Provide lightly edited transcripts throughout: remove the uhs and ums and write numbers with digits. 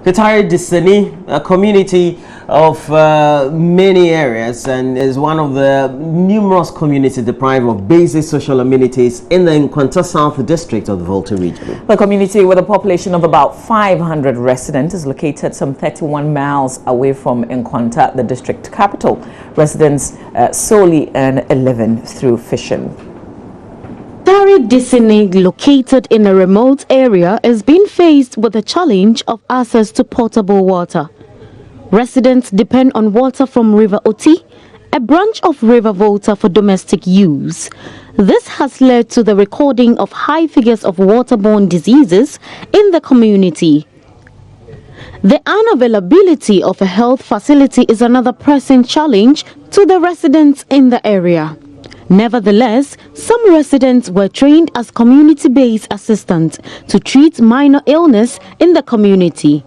KITARE Disene, a community of many areas, and is one of the numerous communities deprived of basic social amenities in the Nkwanta South district of the Volta region. The community, with a population of about 500 residents, is located some 31 miles away from Nkwanta, the district capital. Residents solely earn a living through fishing. KITARE Disene, located in a remote area, is being faced with the challenge of access to potable water. Residents depend on water from River Oti, a branch of River Volta, for domestic use. This has led to the recording of high figures of waterborne diseases in the community. The unavailability of a health facility is another pressing challenge to the residents in the area. Nevertheless, some residents were trained as community-based assistants to treat minor illness in the community.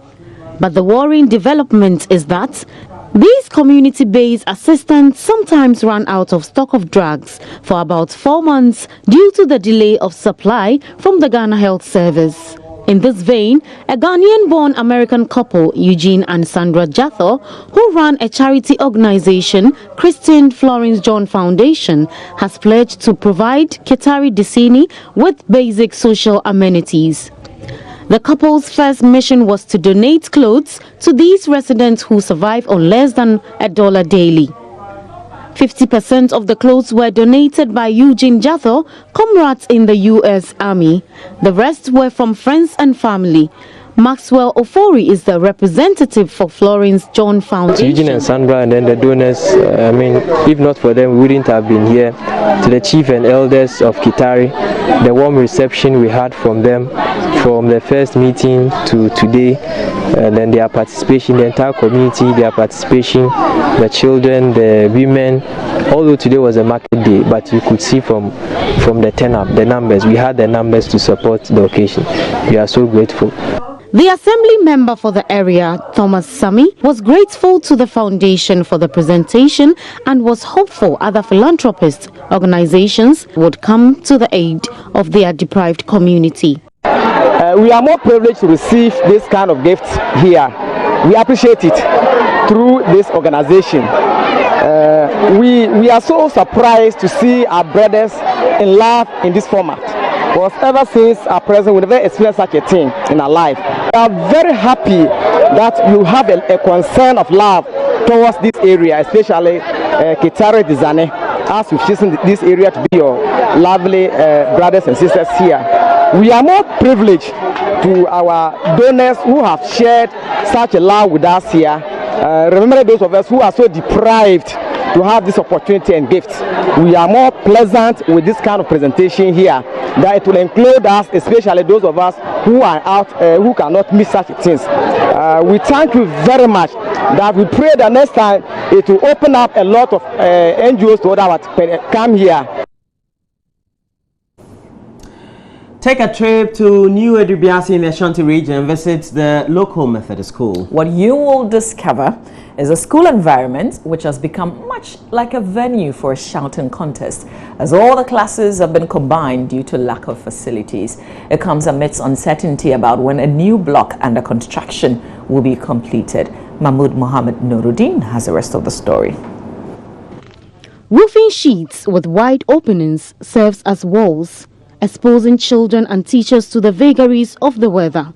But the worrying development is that these community-based assistants sometimes run out of stock of drugs for about 4 months due to the delay of supply from the Ghana Health Service. In this vein, a Ghanaian-born American couple, Eugene and Sandra Jatho, who run a charity organization, Christine Florence John Foundation, has pledged to provide KITARE Disene with basic social amenities. The couple's first mission was to donate clothes to these residents who survive on less than $1 daily. 50% of the clothes were donated by Eugene Jatho, comrades in the U.S. Army. The rest were from friends and family. Maxwell Ofori is the representative for Florence John Foundation. Eugene and Sandra, and then the donors, if not for them, we wouldn't have been here. To the chief and elders of KITARE, the warm reception we had from them, from the first meeting to today, and then their participation, the entire community, their participation, the children, the women. Although today was a market day, but you could see from the turn-up, the numbers, we had the numbers to support the occasion. We are so grateful. The assembly member for the area, Thomas Sami, was grateful to the foundation for the presentation and was hopeful other philanthropist organizations would come to the aid of their deprived community. We are more privileged to receive this kind of gift here. We appreciate it through this organization. We are so surprised to see our brothers in love in this format. Because ever since our president, we never experienced such a thing in our life. We are very happy that you have a concern of love towards this area, especially KITARE Disene, as we've chosen this area to be your lovely brothers and sisters here. We are more privileged to our donors who have shared such a love with us here. Remember those of us who are so deprived to have this opportunity and gift. We are more pleasant with this kind of presentation here, that it will include us, especially those of us who are out, who cannot miss such things. We thank you very much. That we pray that next time it will open up a lot of NGOs to come here. Take a trip to New Edubiasi in the Ashanti region and visit the local Methodist school. What you will discover is a school environment which has become much like a venue for a shouting contest, as all the classes have been combined due to lack of facilities. It comes amidst uncertainty about when a new block under construction will be completed. Mahmoud Mohammed Nuruddin has the rest of the story. Roofing sheets with wide openings serves as walls, exposing children and teachers to the vagaries of the weather.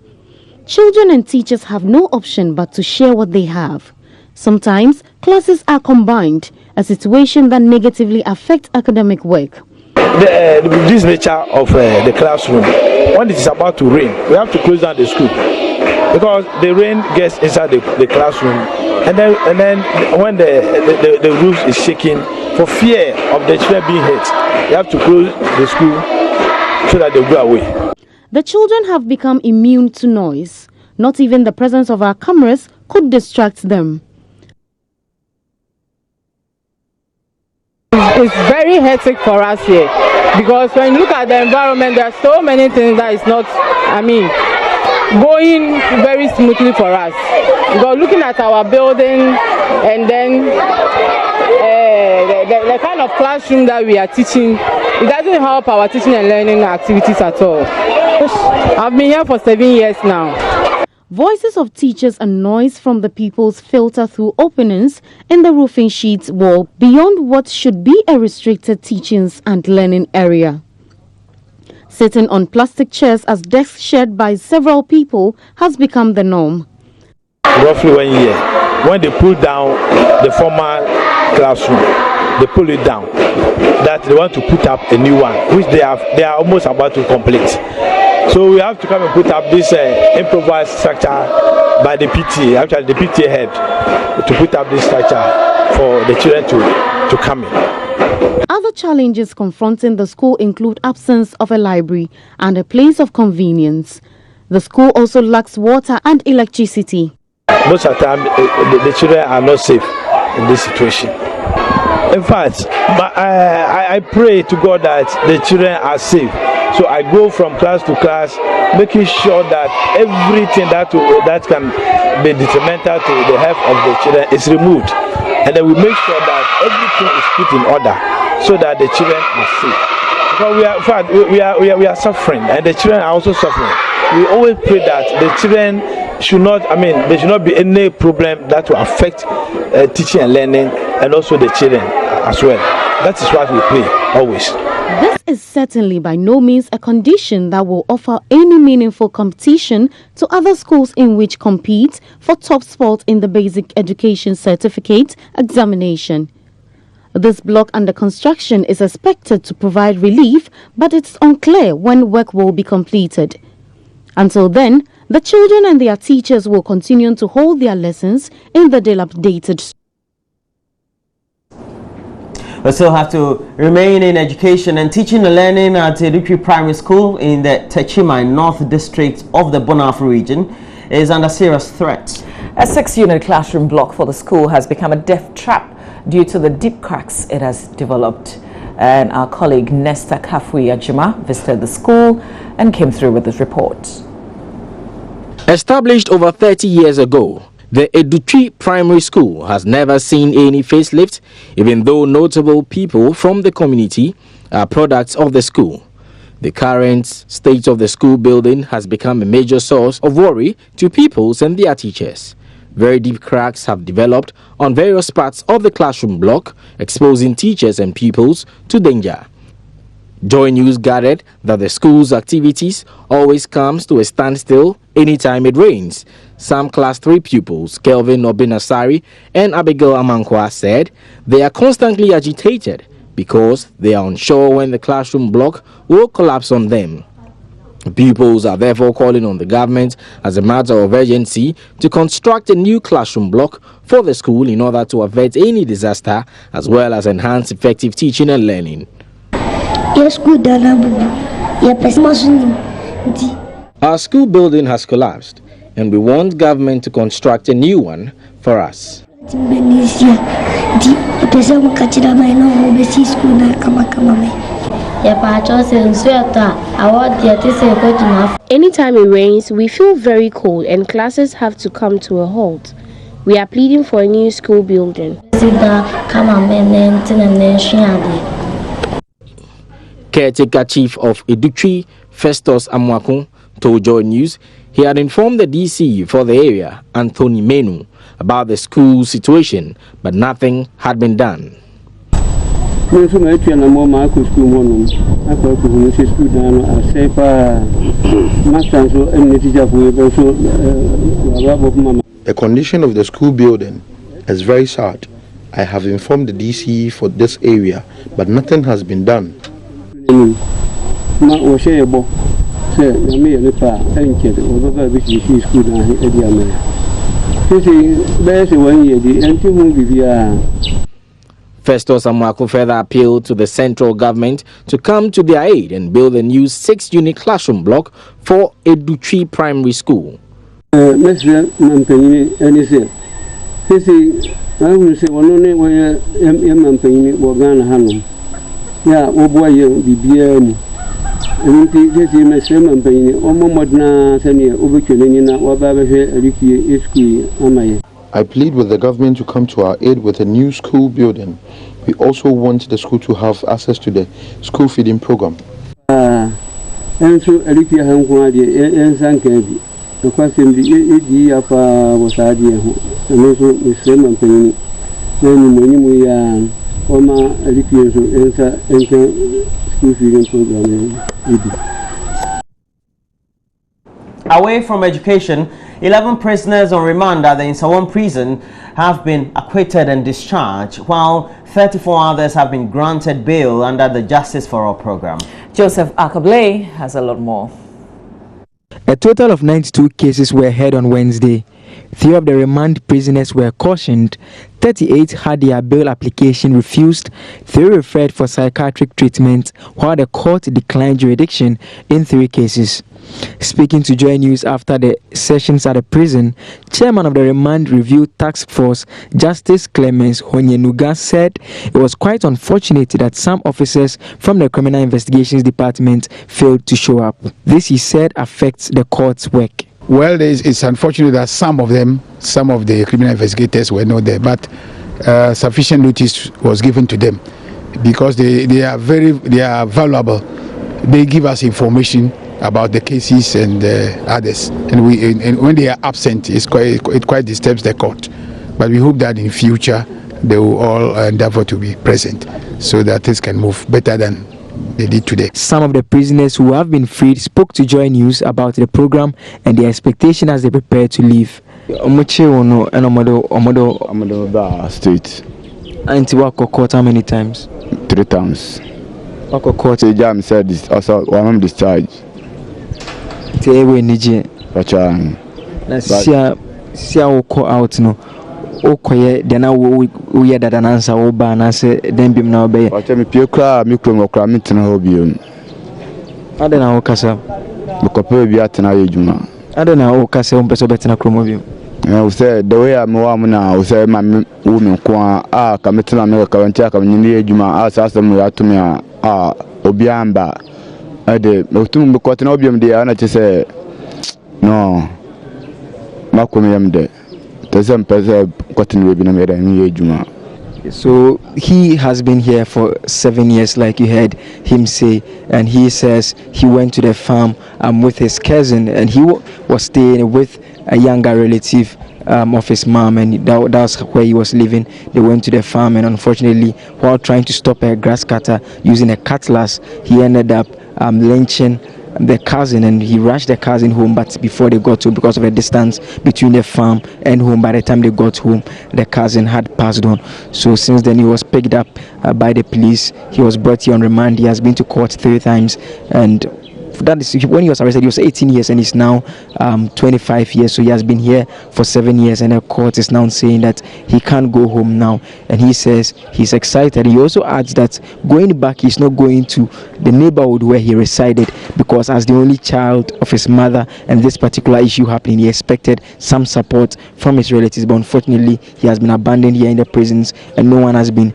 Children and teachers have no option but to share what they have. Sometimes classes are combined, a situation that negatively affects academic work. This nature of the classroom, when it is about to rain, we have to close down the school because the rain gets inside the classroom, and then when the roof is shaking, for fear of the children being hit, you have to close the school so that they go away. The children have become immune to noise. Not even the presence of our cameras could distract them. It's very hectic for us here because when you look at the environment, there are so many things that is not, going very smoothly for us. Because looking at our building and then the kind of classroom that we are teaching, it doesn't help our teaching and learning activities at all. I've been here for 7 years now. Voices of teachers and noise from the pupils filter through openings in the roofing sheets wall beyond what should be a restricted teachings and learning area. Sitting on plastic chairs as desks shared by several people has become the norm. Roughly 1 year, when they pull down the former classroom, they pull it down, that they want to put up a new one, which they are almost about to complete. So we have to come and put up this improvised structure by the PTA, actually the PTA head, to put up this structure for the children to come in. Other challenges confronting the school include absence of a library and a place of convenience. The school also lacks water and electricity. Most of the time, the children are not safe in this situation. In fact, I pray to God that the children are safe. So I go from class to class, making sure that everything that can be detrimental to the health of the children is removed. And then we make sure that everything is put in order so that the children are safe. Because we are suffering, and the children are also suffering. We always pray that the children should not, there should not be any problem that will affect teaching and learning, and also the children as well. That is what we pray always. This is certainly by no means a condition that will offer any meaningful competition to other schools in which compete for top spot in the basic education certificate examination. This block under construction is expected to provide relief, but it's unclear when work will be completed. Until then, the children and their teachers will continue to hold their lessons in the dilapidated. We still have to remain in education and teaching and learning at Edukwi Primary School in the Techimai North District of the Bonafo region is under serious threat. A 6-unit classroom block for the school has become a death trap due to the deep cracks it has developed. And our colleague Nesta Kafui Ajima visited the school and came through with this report. Established over 30 years ago, the Edukwi Primary School has never seen any facelift, even though notable people from the community are products of the school. The current state of the school building has become a major source of worry to pupils and their teachers. Very deep cracks have developed on various parts of the classroom block, exposing teachers and pupils to danger. Joy News gathered that the school's activities always comes to a standstill anytime it rains. Some Class 3 pupils, Kelvin Obinasari and Abigail Amankwa, said they are constantly agitated because they are unsure when the classroom block will collapse on them. Pupils are therefore calling on the government as a matter of urgency to construct a new classroom block for the school in order to avert any disaster as well as enhance effective teaching and learning. Our school building has collapsed and we want government to construct a new one for us. Anytime it rains, we feel very cold and classes have to come to a halt. We are pleading for a new school building. Caretaker Chief of Edukwi, Festus Amwakun, told Joy News he had informed the DC for the area, Anthony Menu, about the school situation, but nothing had been done. The condition of the school building is very sad. I have informed the DC for this area, but nothing has been done. Festus Amwako further appealed to the central government to come to their aid and build a new 6-unit classroom block for Edukwi Primary School. I plead with the government to come to our aid with a new school building. We also want the school to have access to the school feeding program. The question is apa was idea. And also the same and paying. Then when we are Oma enter school feeding program. Away from education, 11 prisoners on remand at the Insawam prison have been acquitted and discharged, while 34 others have been granted bail under the Justice for All program. Joseph Akable has a lot more. A total of 92 cases were heard on Wednesday. 3 of the remand prisoners were cautioned, 38 had their bail application refused, 3 referred for psychiatric treatment, while the court declined jurisdiction in 3 cases. Speaking to Joy News after the sessions at the prison, Chairman of the Remand Review Task Force, Justice CLEMENCE HONYENUGAH, said it was quite unfortunate that some officers from the Criminal Investigations Department failed to show up. This, he said, affects the court's work. Well, it's unfortunate that some of the criminal investigators were not there, but sufficient notice was given to them because they are valuable. They give us information about the cases and others, and when they are absent, it quite disturbs the court. But we hope that in future they will all endeavor to be present so that things can move better than they did today. Some of the prisoners who have been freed spoke to Joy News about the program and their expectation as they prepare to leave. State. And to work court how many times? 3 times. Work court. The jam said this also one discharge. Tewe nije. Pachan. Na sia woko out no. Okoye dena wo ye dada nansa wo ba na se den bim na obeye. Pacha mi pie kra mi krom okra mi tena ho biom. Ade na wo kasa. Bukope bi atena yejuma. Ade na wo kasa on peso betena krom biom. We say the way I'm na we say my woman kwa ka metena me ka wantia ka nyini yejuma asa mu ya tumi obiamba. Ade otum bukotena obiom de ana che say no makomi yamde. So he has been here for 7 years, like you heard him say, and he says he went to the farm with his cousin, and he was staying with a younger relative of his mom, and that's where he was living. They went to the farm, and unfortunately, while trying to stop a grass cutter using a cutlass, he ended up lynching the cousin, and he rushed the cousin home, but before they got home, because of the distance between the farm and home, by the time they got home, the cousin had passed on. So since then he was picked up by the police. He was brought here on remand. He has been to court 3 times, and that is when he was arrested. He was 18 years and he's now 25 years. So he has been here for 7 years, and the court is now saying that he can't go home now, and he says he's excited. He also adds that going back, he's not going to the neighborhood where he resided, because as the only child of his mother and this particular issue happening, he expected some support from his relatives, but unfortunately he has been abandoned here in the prisons and no one has been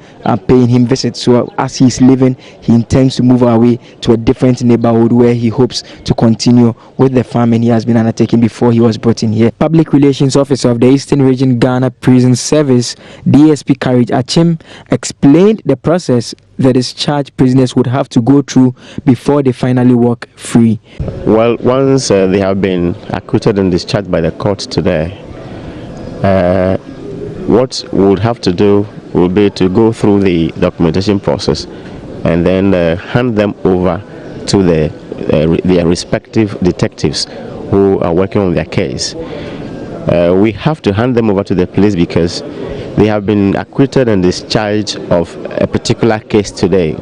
paying him visits. So as he's leaving, he intends to move away to a different neighborhood where he hopes to continue with the farming he has been undertaking before he was brought in here. Public Relations Officer of the Eastern Region Ghana Prison Service, DSP Courage Achim, explained the process that discharged prisoners would have to go through before they finally walk free. Well, once they have been acquitted and discharged by the court today, what we would have to do will be to go through the documentation process and then hand them over to their respective detectives who are working on their case. We have to hand them over to the police because they have been acquitted and discharged of a particular case today,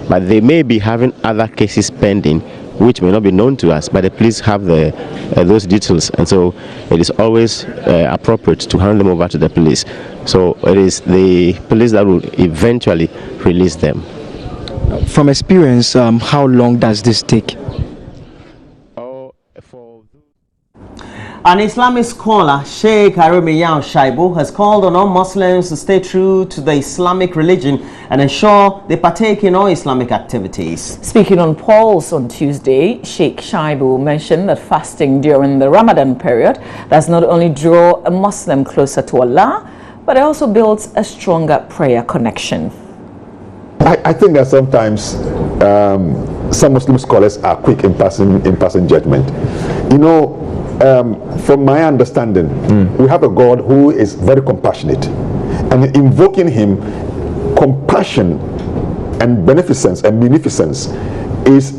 but they may be having other cases pending which may not be known to us, but the police have those details, and so it is always appropriate to hand them over to the police. So it is the police that will eventually release them. From experience, how long does this take? An Islamic scholar, Sheikh Arimiyan Shaibu, has called on all Muslims to stay true to the Islamic religion and ensure they partake in all Islamic activities. Speaking on Pulse on Tuesday, Sheikh Shaibu mentioned that fasting during the Ramadan period does not only draw a Muslim closer to Allah, but it also builds a stronger prayer connection. I think that sometimes some Muslim scholars are quick in passing judgment. You know, from my understanding, we have a God who is very compassionate, and invoking him, compassion and beneficence and munificence is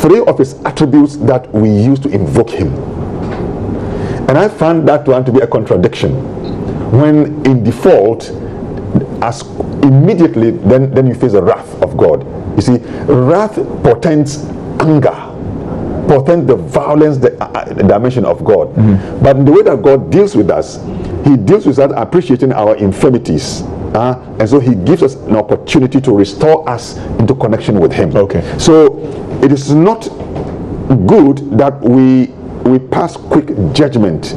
three of his attributes that we use to invoke him. And I found that one to be a contradiction when in default, as immediately then you face the wrath of God. You see, wrath portends anger, portends the violence, the dimension of God. But in the way that God deals with us, he deals with us appreciating our infirmities. And so he gives us an opportunity to restore us into connection with him. Okay. So it is not good that we pass quick judgment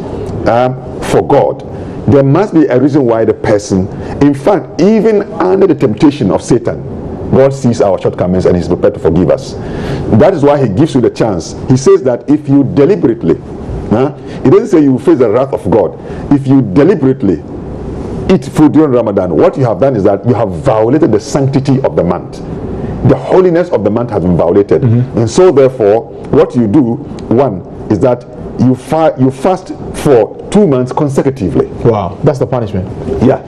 for God. There must be a reason why the person, in fact, even under the temptation of Satan, God sees our shortcomings and he's prepared to forgive us. That is why he gives you the chance. He says that if you deliberately, he doesn't say you face the wrath of God. If you deliberately eat food during Ramadan, what you have done is that you have violated the sanctity of the month. The holiness of the month has been violated. And so therefore, what you do, one, is that you fast for 2 months consecutively. Wow, that's the punishment. Yeah.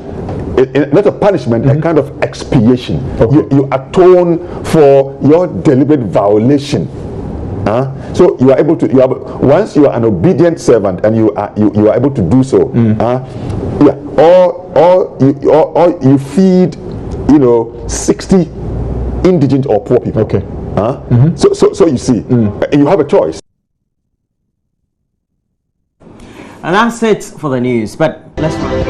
Not a punishment, a kind of expiation. You atone for your deliberate violation. So you are able to, once you are an obedient servant and you are able to do so, or you feed 60 indigent or poor people. Okay. So you see, you have a choice. And that's it for the news, but let's run.